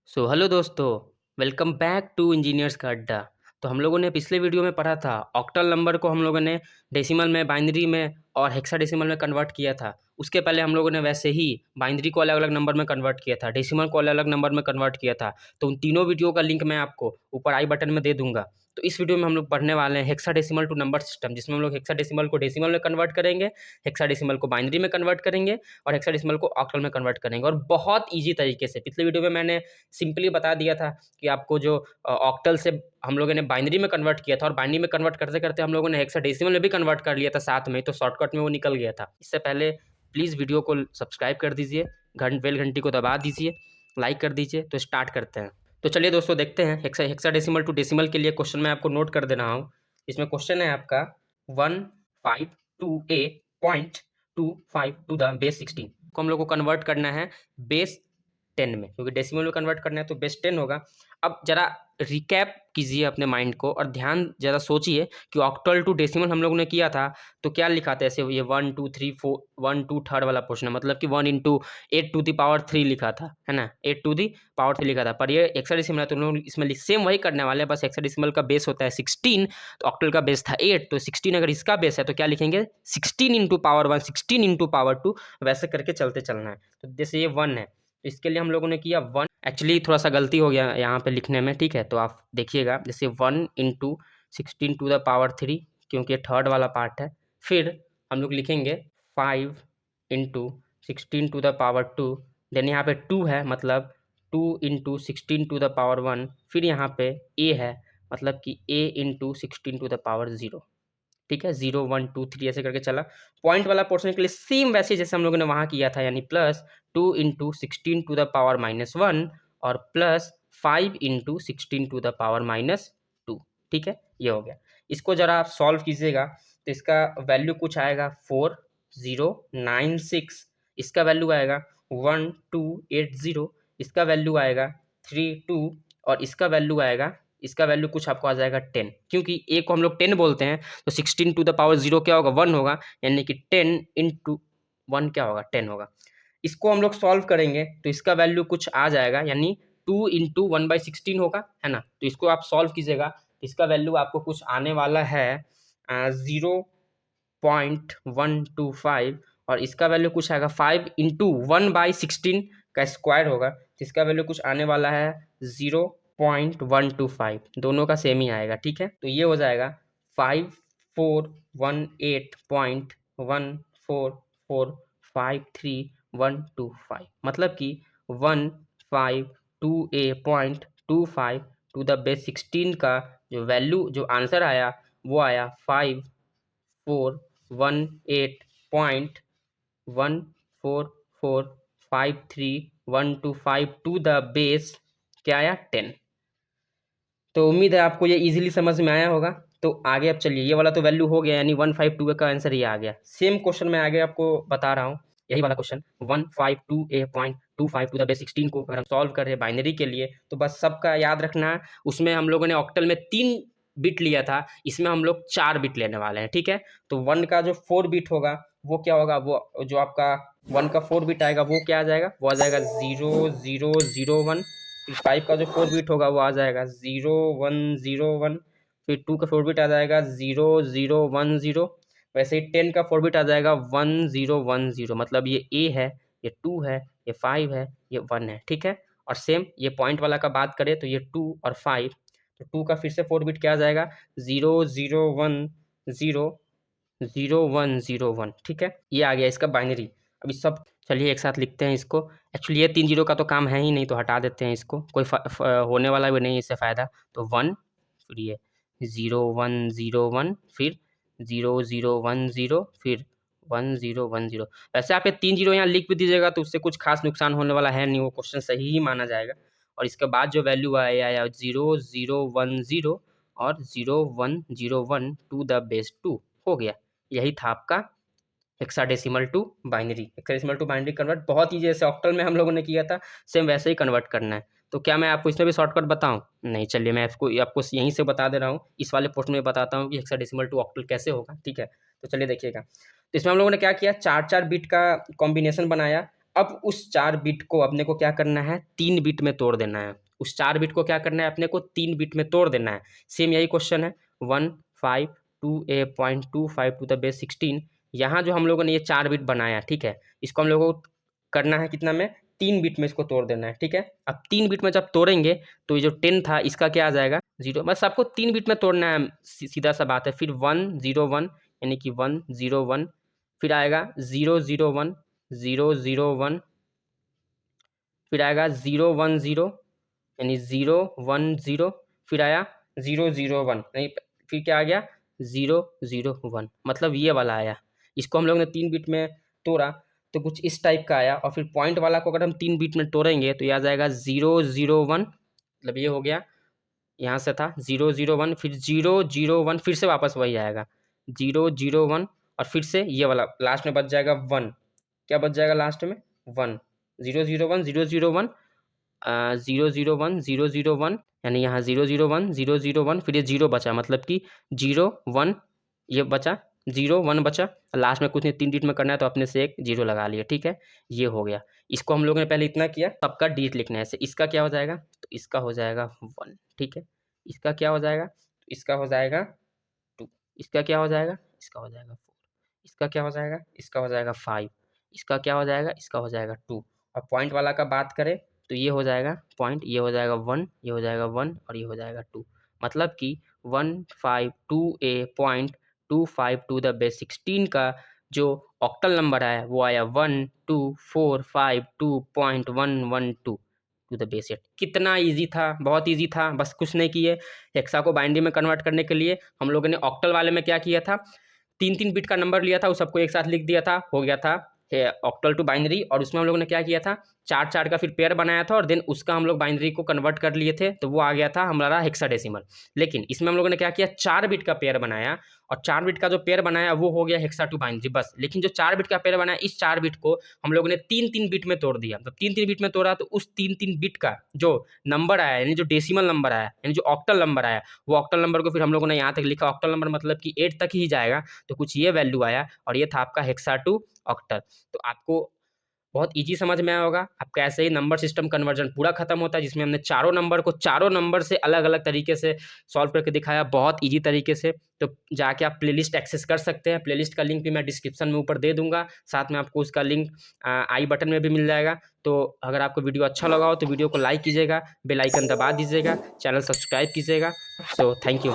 Hello दोस्तों, welcome back to engineers का अड्डा। तो हम लोगों ने पिछले वीडियो में पढ़ा था ऑक्टल नंबर को हम लोगों ने डेसिमल में, बाइनरी में और हेक्साडेसिमल में कन्वर्ट किया था। उसके पहले हम लोगों ने वैसे ही बाइनरी को अलग अलग नंबर में कन्वर्ट किया था, डेसिमल को अलग अलग नंबर में कन्वर्ट किया था। तो उन तीनों वीडियो का लिंक मैं आपको ऊपर आई बटन में दे दूंगा। तो इस वीडियो में हम लोग पढ़ने वाले हैं हेक्साडेसिमल टू नंबर सिस्टम, जिसमें हम लोग हेक्साडेसिमल को डेसिमल में कन्वर्ट करेंगे, हेक्साडेसिमल को बाइनरी में कन्वर्ट करेंगे और हेक्साडेसिमल को ऑक्टल में कन्वर्ट करेंगे। और बहुत ईजी तरीके से पिछले वीडियो में मैंने सिंपली बता दिया था कि आपको जो ऑक्टल से हम लोगों ने बाइनरी में कन्वर्ट किया था और बाइनरी में कन्वर्ट करते करते हम लोगों ने हेक्साडेसिमल में भी कन्वर्ट कर लिया था साथ में, तो शॉर्टकट में वो निकल गया था। इससे पहले प्लीज़ वीडियो को सब्सक्राइब कर दीजिए, बेल घंटी को दबा दीजिए, लाइक कर दीजिए। तो स्टार्ट करते हैं। तो चलिए दोस्तों, देखते हैं हेक्साडेसिमल टू डेसिमल के लिए क्वेश्चन मैं आपको नोट कर दे रहा हूँ। इसमें क्वेश्चन है आपका 152a.25 टू द बेस 16 को हम लोग को कन्वर्ट करना है बेस 10 में, क्योंकि डेसिमल में कन्वर्ट करना है तो बेस 10 होगा। अब जरा रिकैप कीजिए अपने माइंड को और ध्यान जरा सोचिए कि ऑक्टल टू डेसिमल हम लोगों ने किया था तो क्या लिखा था। ऐसे ये 1 2 3 4 1 2 थर्ड वाला पोर्शन है, मतलब कि 1 इंटू 8 टू द पावर 3 लिखा था, है ना, 8 टू द पावर 3 लिखा था। पर ये हेक्साडेसिमल है तो हम लोग इसमें सेम वही करने वाले हैं, बस हेक्साडेसिमल का बेस होता है 16, तो ऑक्टल का बेस था 8, तो 16 अगर इसका बेस है तो क्या लिखेंगे 16 इंटू पावर 1, 16 इंटू पावर 2, वैसे करके चलते चलना है। तो जैसे ये 1 है तो इसके लिए हम लोगों ने किया 1, एक्चुअली थोड़ा सा गलती हो गया यहाँ पे लिखने में, ठीक है, तो आप देखिएगा जैसे 1 इंटू 16 टू द पावर 3, क्योंकि ये थर्ड वाला पार्ट है। फिर हम लोग लिखेंगे 5 into 16 to the power 2, then यहाँ पे 2 है मतलब 2 इंटू 16 टू द पावर 1, फिर यहाँ पे a है मतलब कि a into 16 to the power 0, ठीक है, 0 1 2 3 ऐसे करके चला। पॉइंट वाला पोर्शन के लिए सेम वैसे जैसे हम लोगों ने वहाँ किया था, यानी plus 2 into 16 to the power -1 और plus 5 into 16 to the power -2, ठीक है, ये हो गया। इसको जरा आप सॉल्व कीजिएगा तो इसका वैल्यू कुछ आएगा 4096, इसका वैल्यू आएगा 1280, इसका वैल्यू आएगा 32 और इसका वैल्यू कुछ आपको आ जाएगा 10, क्योंकि a को हम लोग 10 बोलते हैं तो 16 टू द पावर 0 क्या होगा 1 होगा, यानी कि 10 इंटू 1 क्या होगा 10 होगा। इसको हम लोग सॉल्व करेंगे तो इसका वैल्यू कुछ आ जाएगा, यानी 2 इंटू 1/16 होगा, है ना। तो इसको आप सॉल्व कीजिएगा, इसका वैल्यू आपको कुछ आने वाला है 0.125 और इसका वैल्यू कुछ आएगा 5 इंटू 1/16 का स्क्वायर होगा, जिसका वैल्यू कुछ आने वाला है 0.125, दोनों का सेम ही आएगा, ठीक है। तो ये हो जाएगा 5418.14453.125, मतलब कि 152a.25 टू द बेस 16 का जो वैल्यू, जो आंसर आया वो आया 5418.14453.125 टू द बेस क्या आया 10। तो उम्मीद है आपको ये इजीली समझ में आया होगा। तो आगे अब चलिए, ये वाला तो वैल्यू हो गया, यानी 152 का आंसर ये आ गया। सेम क्वेश्चन मैं आगे आपको बता रहा हूँ, यही वाला question 152a.25 to the base 16 को अगर हम सॉल्व कर रहे हैं बाइनरी के लिए तो बस सबका याद रखना है, उसमें हम लोगों ने ऑक्टल में 3 बिट लिया था, इसमें हम लोग 4 बिट लेने वाले हैं, ठीक है। तो 1 का जो 4 बिट होगा वो क्या होगा, वो जो आपका 1 का 4 बिट आएगा वो क्या आ जाएगा, वो आ जाएगा 0001। फिर 5 का जो 4 बिट होगा वो आ जाएगा 0101। फिर 2 का 4 बिट आ जाएगा 0010। वैसे ही 10 का 4 बिट आ जाएगा 1010, मतलब ये a है, ये 2 है, ये 5 है, ये 1 है, ठीक है। और सेम ये पॉइंट वाला का बात करें तो ये 2 और 5, तो 2 का फिर से 4 बिट क्या आ जाएगा 001001, ठीक है। ये आ गया इसका बाइनरी। अभी सब चलिए एक साथ लिखते हैं इसको। एक्चुअली ये 3 जीरो का तो काम है ही नहीं, तो हटा देते हैं इसको, कोई होने वाला भी नहीं इससे फ़ायदा। तो 1, फिर ये 0101, फिर 0010, फिर 1010। वैसे आप ये 3 जीरो यहाँ लिख भी दीजिएगा तो उससे कुछ खास नुकसान होने वाला है नहीं, वो क्वेश्चन सही ही माना जाएगा। और इसके बाद जो वैल्यू आया 0010 और 0101 टू द बेस 2 हो गया। यही था आपका hexadecimal to binary. Hexadecimal to binary convert बहुत ही जैसे ऑक्टल में हम लोगों ने किया था, सेम वैसे ही कन्वर्ट करना है। तो क्या मैं आपको इसमें भी शॉर्टकट बताऊं? नहीं, चलिए मैं आपको यहीं से बता दे रहा हूँ, इस वाले पोर्शन में बताता हूँ कि हेक्साडेसिमल टू ऑक्टल कैसे होगा, ठीक है। तो चलिए देखिएगा, तो इसमें हम लोगों ने क्या किया, 4 4 बिट का कॉम्बिनेशन बनाया। अब उस 4 बिट को अपने को क्या करना है, 3 बिट में तोड़ देना है। उस 4 बिट को क्या करना है, अपने को 3 बिट में तोड़ देना है। सेम यही क्वेश्चन है 152a.25 टू द बेस 16। यहाँ जो हम लोगों ने ये 4 बिट बनाया, ठीक है, इसको हम लोगों को करना है कितना में, 3 बिट में इसको तोड़ देना है, ठीक है। अब 3 बिट में जब तोड़ेंगे तो ये जो 10 था इसका क्या आ जाएगा 0, बस आपको 3 बिट में तोड़ना है, सीधा सा बात है। फिर 101 यानी कि 101, फिर आएगा 001 001, फिर आएगा 010 यानी 010, फिर आया 001 नहीं, फिर क्या आ गया 001, मतलब ये वाला आया। इसको हम लोग ने 3 बिट में तोड़ा तो कुछ इस टाइप का आया। और फिर पॉइंट वाला को अगर हम 3 बिट में तोड़ेंगे तो ये आ जाएगा 001, मतलब ये हो गया, यहाँ से था 001, फिर 001, फिर से वापस वही आएगा 001, और फिर से ये वाला लास्ट में बच जाएगा 1। क्या बच जाएगा लास्ट में 1, 001 001 001 001, यानी यहाँ 001 001, फिर ये 0 बचा, मतलब कि 01 ये बचा, 01 बचा, लास्ट में कुछ नहीं, 3 डिजिट में करना है तो अपने से एक 0 लगा लिया, ठीक है, ये हो गया। इसको हम लोगों ने पहले इतना किया, सबका डिजिट लिखना है ऐसे। इसका क्या हो जाएगा, तो इसका हो जाएगा 1, ठीक है। इसका क्या हो जाएगा, तो इसका हो जाएगा 2, इसका क्या हो जाएगा, इसका हो जाएगा 4, इसका क्या हो जाएगा, इसका हो जाएगा 5, इसका क्या हो जाएगा, इसका हो जाएगा 2। और पॉइंट वाला का बात करें तो ये हो जाएगा पॉइंट, ये हो जाएगा 1, ये हो जाएगा 1, और ये हो जाएगा 2, मतलब कि 152a.25 टू द बेस 16 का जो ऑक्टल नंबर है वो आया 12452.112 टू द बेस 8। कितना इजी था, बहुत इजी था, बस कुछ नहीं किए। हेक्सा को बाइनरी में कन्वर्ट करने के लिए हम लोगों ने ऑक्टल वाले में क्या किया था, 3-3 बिट का नंबर लिया था, उस सबको एक साथ लिख दिया था, हो गया था ऑक्टल टू बाइनरी। और उसमें हम लोगों ने क्या किया था, 4 का फिर पेयर बनाया था, और देन उसका हम लोग बाइनरी को कन्वर्ट कर लिए थे, तो वो आ गया था हमारा हेक्साडेसिमल। लेकिन इसमें हम लोगों ने क्या किया, 4 बिट का पेयर बनाया, और 4 बिट का जो पेयर बनाया वो हो गया हेक्सा टू बाइनरी बस। लेकिन जो 4 बिट का पेयर बनाया, इस 4 बिट को हम लोगों ने 3-3 बिट में तोड़ दिया। तो 3-3 बिट में तोड़ा तो उस 3-3 बिट का जो नंबर आया, यानी जो डेसिमल नंबर आया, यानी जो ऑक्टल नंबर आया, वो ऑक्टल नंबर को फिर हम लोगों ने यहाँ तक लिखा। ऑक्टल नंबर मतलब कि 8 तक ही जाएगा, तो कुछ ये वैल्यू आया, और ये था आपका हेक्सा टू ऑक्टल। तो आपको बहुत ईज़ी समझ में आया होगा। आपका ऐसे ही नंबर सिस्टम कन्वर्जन पूरा खत्म होता है, जिसमें हमने चारों नंबर को चारों नंबर से अलग-अलग तरीके से सॉल्व करके दिखाया, बहुत ईज़ी तरीके से। तो जाके आप प्लेलिस्ट एक्सेस कर सकते हैं। प्लेलिस्ट का लिंक भी मैं डिस्क्रिप्शन में ऊपर दे दूँगा, साथ में आपको उसका लिंक आई बटन में भी मिल जाएगा। तो अगर आपको वीडियो अच्छा लगा हो तो वीडियो को लाइक कीजिएगा, बेल आइकन दबा दीजिएगा, चैनल सब्सक्राइब कीजिएगा। So thank you.